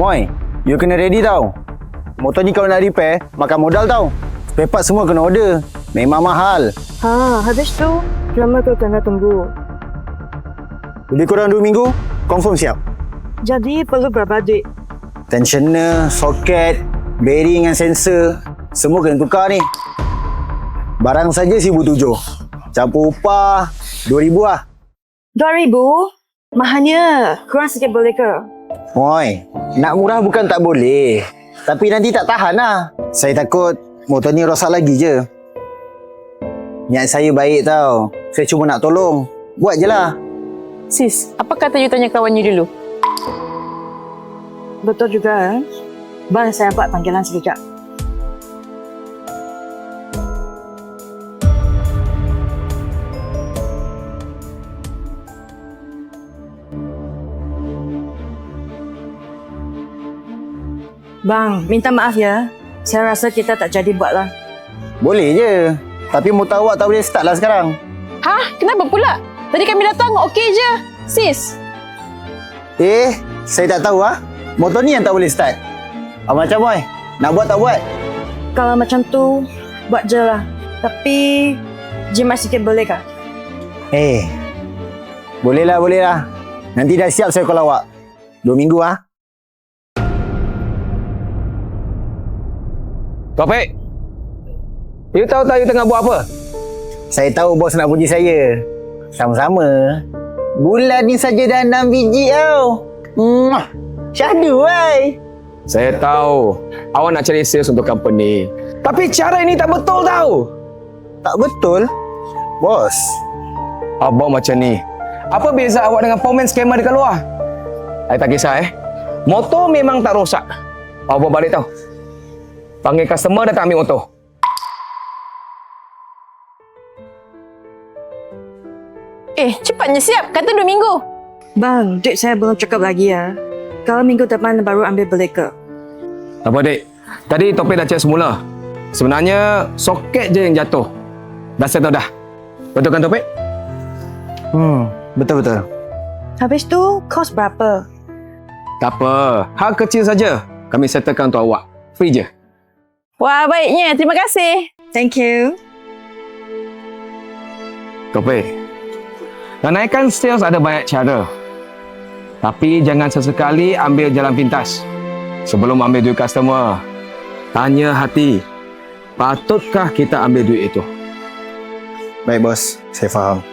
Moy, you kena ready tau. Motor ni kalau nak repair, makan modal tau. Spare part semua kena order. Memang mahal. Habis tu, lama tu kena tunggu. Lebih kurang 2 minggu, confirm siap. Jadi perlu berapa duit? Tensioner, soket, bearing dengan sensor, semua kena tukar ni. Barang saja 1,700. Campur upah 2,000 lah. 2,000? Mahalnya. Kurang sikit boleh ke? Moy, nak murah bukan tak boleh. Tapi nanti tak tahan lah. Saya takut motor ni rosak lagi je. Niat saya baik tau. Saya cuma nak tolong. Buat je lah. Sis, apa kata you tanya kawan you dulu? Betul juga. Bang, saya buat panggilan sekejap. Bang, minta maaf ya. Saya rasa kita tak jadi buat lah. Boleh je. Tapi motor awak tak boleh start lah sekarang. Hah? Kenapa pula? Tadi kami datang okey je. Sis, Saya tak tahu ah. Motor ni yang tak boleh start. Macam boy, nak buat tak buat? Kalau macam tu, buat je lah. Tapi, jimat sikit boleh kah? Boleh lah. Nanti dah siap saya call awak. 2 minggu ah. Topik, you tahu tak you tengah buat apa? Saya tahu bos nak puji saya. Sama-sama. Bulan ni saja dah 6 biji tau. Syahdu wai. Saya tahu awak nak cari sales untuk company. Tapi cara ini tak betul tau. Tak betul? Bos. Abang macam ni. Apa beza awak dengan pomen scammer dekat luar? Saya tak kisah Motor memang tak rosak. Abang balik tau. Panggil customer datang ambil motor. cepatnya siap. Kata 2 minggu. Bang, duit saya belum cukup lagi ya. Kalau minggu depan baru ambil boleh ke? Tak apa, Dek. Tadi Topik dah cek semula. Sebenarnya, soket je yang jatuh. Dah settle dah. Betul kan, Topik? Betul-betul. Habis tu, kos berapa? Tak apa. Hal kecil saja. Kami settlekan untuk awak. Free je. Wah, baiknya. Terima kasih. Thank you. Topik, nak naikkan sales ada banyak cara. Tapi jangan sesekali ambil jalan pintas. Sebelum ambil duit customer, tanya hati, patutkah kita ambil duit itu? Baik bos, saya faham.